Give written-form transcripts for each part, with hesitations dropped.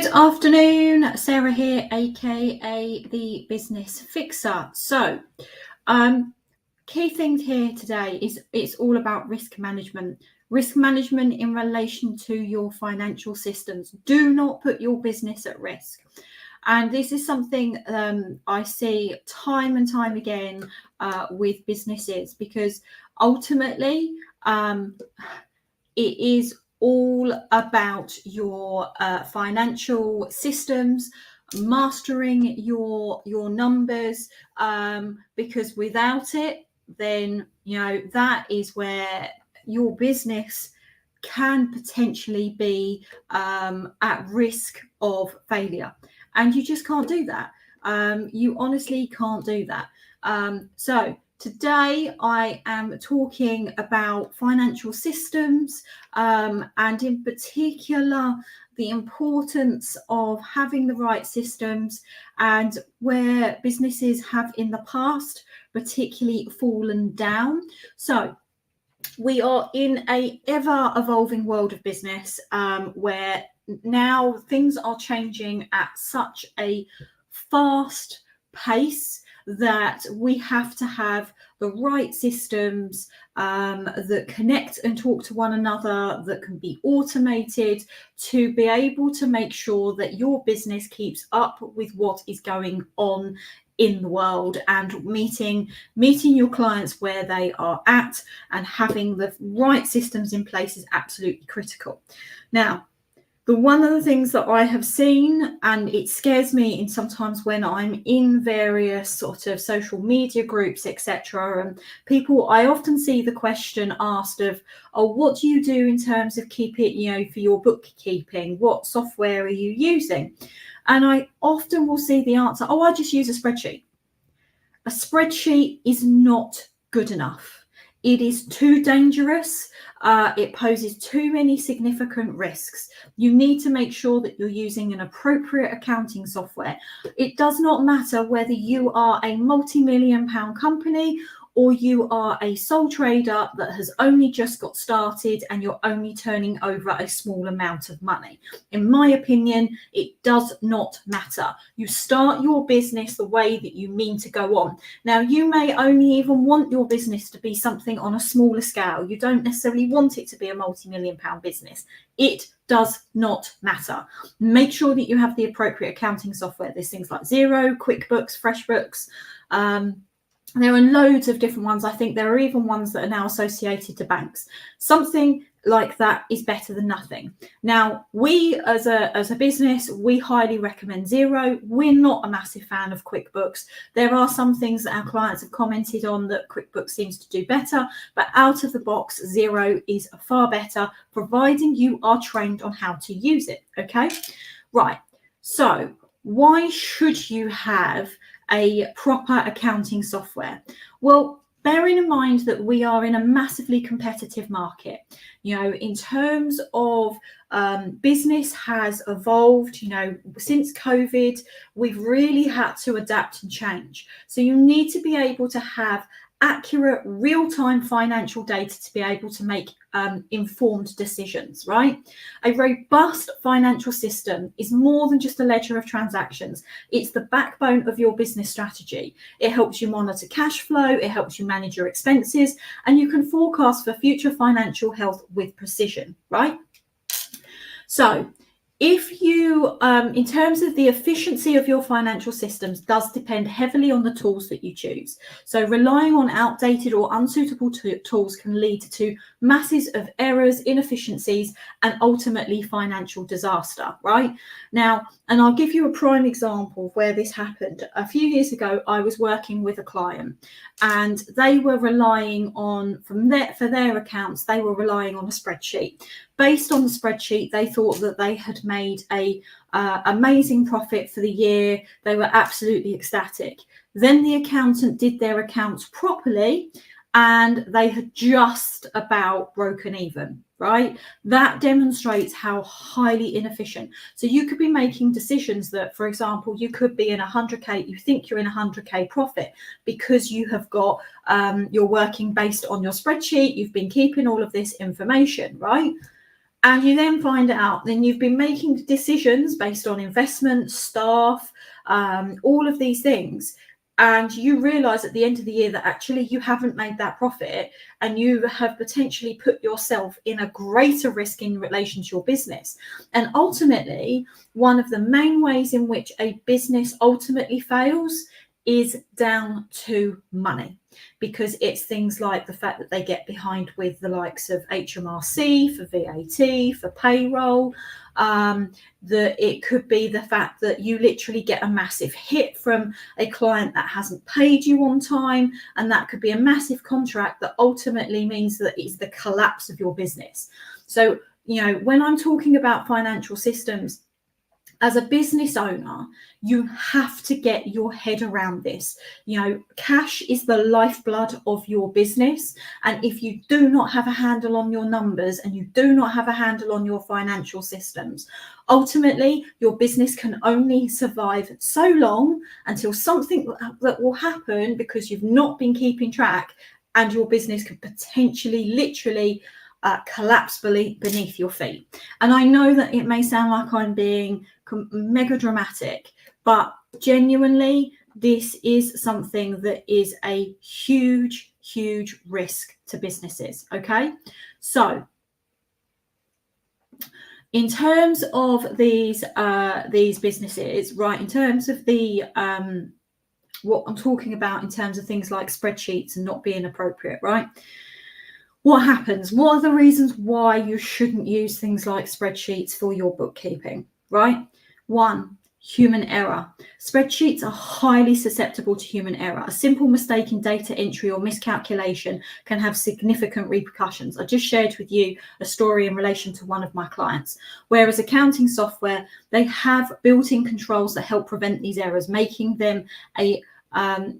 Good afternoon, Sarah here, aka the Business Fixer. So, key things here today is it's all about risk management. Risk management in relation to your financial systems. Do not put your business at risk. And this is something I see time and time again with businesses, because ultimately it is all about your financial systems, mastering your numbers, because without it, then that is where your business can potentially be at risk of failure, and you just can't do that. You honestly can't do that. So today I am talking about financial systems, and in particular the importance of having the right systems, and where businesses have in the past particularly fallen down. So we are in a ever evolving world of business, where now things are changing at such a fast pace that we have to have the right systems that connect and talk to one another, that can be automated to be able to make sure that your business keeps up with what is going on in the world, and meeting your clients where they are at, and having the right systems in place is absolutely critical. Now, one of the things that I have seen, and it scares me in sometimes when I'm in various sort of social media groups, etc., and people, I often see the question asked of, oh, what do you do in terms of keeping, for your bookkeeping? What software are you using? And I often will see the answer, oh, I just use a spreadsheet. A spreadsheet is not good enough. It is too dangerous. It poses too many significant risks. You need to make sure that you're using an appropriate accounting software. It does not matter whether you are a multi-million-pound company or you are a sole trader that has only just got started and you're only turning over a small amount of money. In my opinion, it does not matter. You start your business the way that you mean to go on. Now, you may only even want your business to be something on a smaller scale. You don't necessarily want it to be a multi-million-pound business. It does not matter. Make sure that you have the appropriate accounting software. There's things like Xero, QuickBooks, FreshBooks. There are loads of different ones. I think there are even ones that are now associated to banks. Something like that is better than nothing. Now, we as a business, we highly recommend Xero. We're not a massive fan of QuickBooks. There are some things that our clients have commented on that QuickBooks seems to do better, but out of the box, Xero is far better, providing you are trained on how to use it. Okay, right. So why should you have a proper accounting software? Well, bearing in mind that we are in a massively competitive market, in terms of business has evolved, since COVID, we've really had to adapt and change. So you need to be able to have accurate real-time financial data to be able to make informed decisions, right? A robust financial system is more than just a ledger of transactions. It's the backbone of your business strategy. It helps you monitor cash flow, it helps you manage your expenses, and you can forecast for future financial health with precision, right? So if you, in terms of the efficiency of your financial systems, does depend heavily on the tools that you choose. So relying on outdated or unsuitable tools can lead to masses of errors, inefficiencies, and ultimately financial disaster, right? Now, and I'll give you a prime example of where this happened. A few years ago, I was working with a client, and they were relying on, for their accounts, they were relying on a spreadsheet. Based on the spreadsheet, they thought that they had made a amazing profit for the year. They were absolutely ecstatic. Then the accountant did their accounts properly, and they had just about broken even, right? That demonstrates how highly inefficient. So you could be making decisions that, for example, you could be in 100K, you think you're in 100K profit because you have got, you're working based on your spreadsheet, you've been keeping all of this information, right? And you then find out, then you've been making decisions based on investments, staff, all of these things. And you realize at the end of the year that actually you haven't made that profit, and you have potentially put yourself in a greater risk in relation to your business. And ultimately, one of the main ways in which a business ultimately fails is down to money, because it's things like the fact that they get behind with the likes of HMRC for VAT, for payroll. That it could be the fact that you literally get a massive hit from a client that hasn't paid you on time, and that could be a massive contract that ultimately means that it's the collapse of your business. So, when I'm talking about financial systems, as a business owner, you have to get your head around this. Cash is the lifeblood of your business. And if you do not have a handle on your numbers, and you do not have a handle on your financial systems, ultimately your business can only survive so long until something that will happen because you've not been keeping track, and your business could potentially literally collapse beneath your feet. And I know that it may sound like I'm being mega dramatic, but genuinely, this is something that is a huge risk to businesses. Okay, so in terms of these businesses, right, in terms of the what I'm talking about in terms of things like spreadsheets and not being appropriate, right? What happens? What are the reasons why you shouldn't use things like spreadsheets for your bookkeeping, right? 1, human error. Spreadsheets are highly susceptible to human error. A simple mistake in data entry or miscalculation can have significant repercussions. I just shared with you a story in relation to one of my clients, whereas accounting software, they have built-in controls that help prevent these errors, making them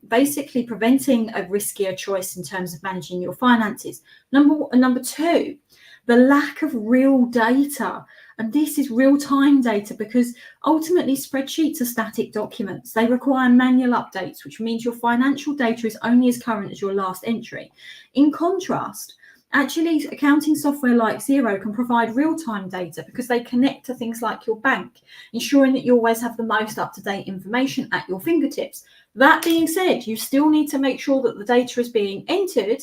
basically preventing a riskier choice in terms of managing your finances. Number 2, the lack of real data. And this is real-time data, because ultimately spreadsheets are static documents. They require manual updates, which means your financial data is only as current as your last entry. In contrast, actually, accounting software like Xero can provide real-time data because they connect to things like your bank, ensuring that you always have the most up-to-date information at your fingertips. That being said, you still need to make sure that the data is being entered,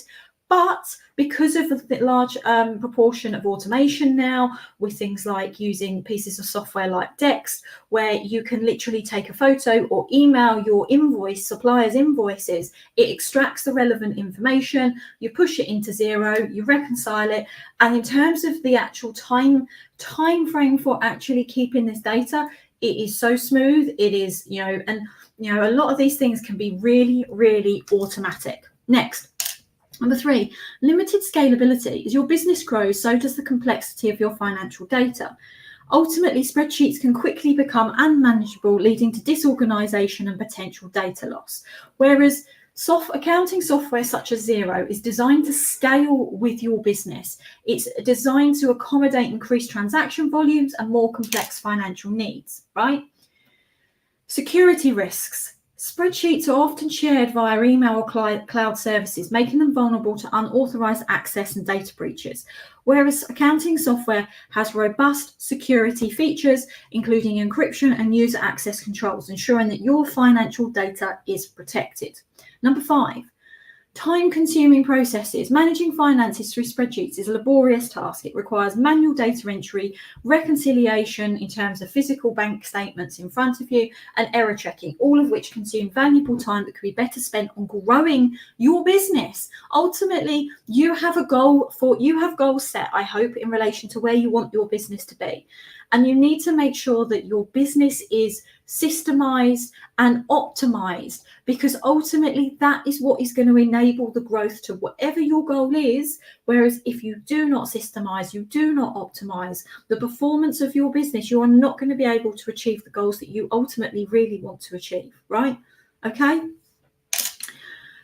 but because of the large proportion of automation now, with things like using pieces of software like Dex, where you can literally take a photo or email your supplier's invoices, it extracts the relevant information, you push it into Xero, you reconcile it, and in terms of the actual time frame for actually keeping this data, it is so smooth. It is, a lot of these things can be really automatic. Next. Number 3, limited scalability. As your business grows, so does the complexity of your financial data. Ultimately, spreadsheets can quickly become unmanageable, leading to disorganization and potential data loss. Whereas accounting software such as Xero is designed to scale with your business. It's designed to accommodate increased transaction volumes and more complex financial needs, right? Security risks. Spreadsheets are often shared via email or cloud services, making them vulnerable to unauthorized access and data breaches. Whereas accounting software has robust security features, including encryption and user access controls, ensuring that your financial data is protected. Number 5, time-consuming processes. Managing finances through spreadsheets is a laborious task. It requires manual data entry, reconciliation in terms of physical bank statements in front of you, and error checking, all of which consume valuable time that could be better spent on growing your business. Ultimately, you have goals set, I hope, in relation to where you want your business to be. And you need to make sure that your business is systemized and optimized, because ultimately that is what is going to enable the growth to whatever your goal is. Whereas if you do not systemize, you do not optimize the performance of your business, you are not going to be able to achieve the goals that you ultimately really want to achieve, right? Okay.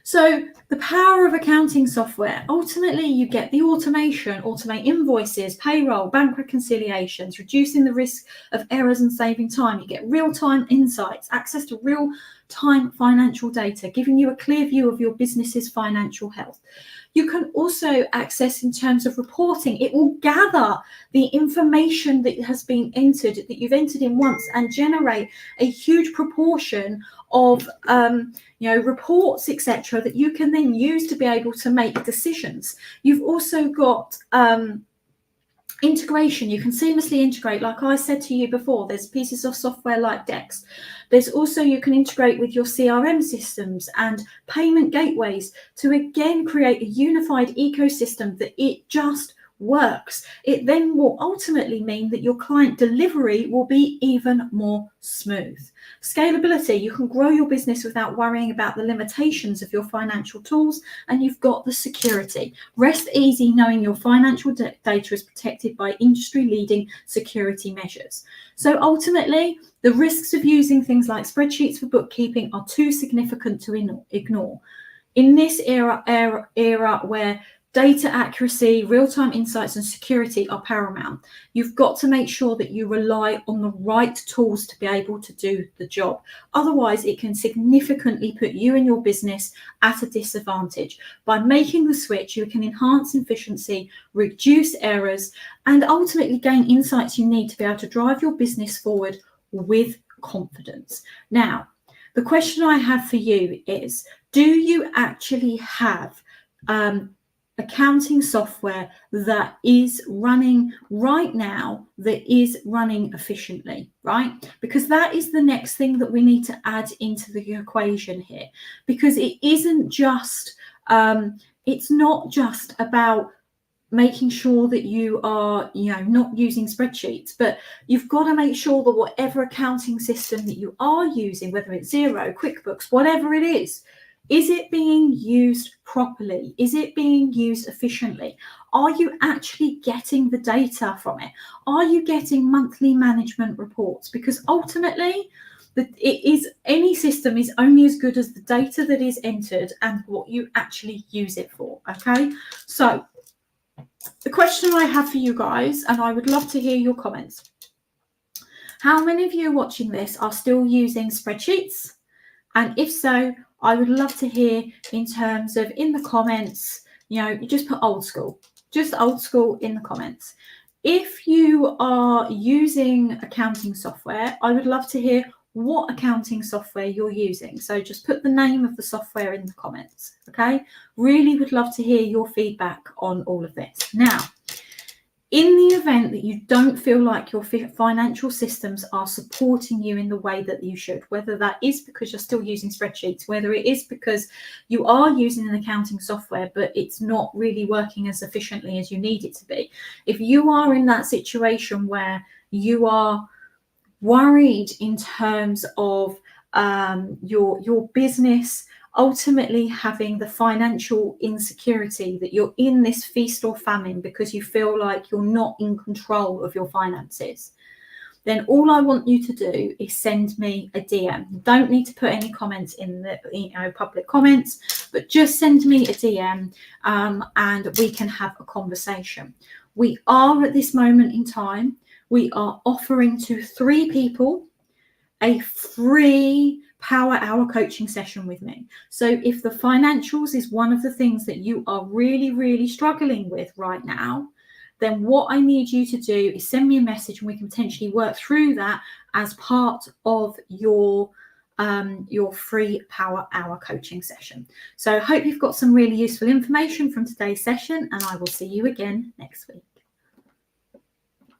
So the power of accounting software, ultimately you get the automate invoices, payroll, bank reconciliations, reducing the risk of errors and saving time. You get real-time insights, access to real-time real-time financial data, giving you a clear view of your business's financial health. You can also access in terms of reporting. It will gather the information that has been entered, that you've entered in once, and generate a huge proportion of reports, etc., that you can then use to be able to make decisions. You've also got integration. You can seamlessly integrate, like I said to you before, there's pieces of software like Dex. There's also, you can integrate with your CRM systems and payment gateways to again create a unified ecosystem that it just works. It then will ultimately mean that your client delivery will be even more smooth. Scalability, you can grow your business without worrying about the limitations of your financial tools, and you've got the security. Rest easy knowing your financial data is protected by industry-leading security measures. So ultimately, the risks of using things like spreadsheets for bookkeeping are too significant to ignore. In this era where data accuracy, real-time insights, and security are paramount, you've got to make sure that you rely on the right tools to be able to do the job. Otherwise, it can significantly put you and your business at a disadvantage. By making the switch, you can enhance efficiency, reduce errors, and ultimately gain insights you need to be able to drive your business forward with confidence. Now, the question I have for you is, do you actually have accounting software that is running right now, that is running efficiently, right? Because that is the next thing that we need to add into the equation here, because it isn't just, it's not just about making sure that you are, not using spreadsheets, but you've got to make sure that whatever accounting system that you are using, whether it's Xero, QuickBooks, whatever it is it being used properly? Is it being used efficiently? Are you actually getting the data from it? Are you getting monthly management reports? Because ultimately, any system is only as good as the data that is entered and what you actually use it for. Okay, so the question I have for you guys, and I would love to hear your comments. How many of you watching this are still using spreadsheets? And if so, I would love to hear in terms of in the comments, you just put old school in the comments. If you are using accounting software, I would love to hear what accounting software you're using. So just put the name of the software in the comments, okay? Really would love to hear your feedback on all of this. Now, in the event that you don't feel like your financial systems are supporting you in the way that you should, whether that is because you're still using spreadsheets, whether it is because you are using an accounting software, but it's not really working as efficiently as you need it to be. If you are in that situation where you are worried in terms of your business ultimately having the financial insecurity that you're in this feast or famine because you feel like you're not in control of your finances, then all I want you to do is send me a DM. You don't need to put any comments in the public comments, but just send me a DM and we can have a conversation. We are at this moment in time, we are offering to 3 people a free Power Hour coaching session with me. So if the financials is one of the things that you are really, really struggling with right now, then what I need you to do is send me a message and we can potentially work through that as part of your free Power Hour coaching session. So I hope you've got some really useful information from today's session, and I will see you again next week.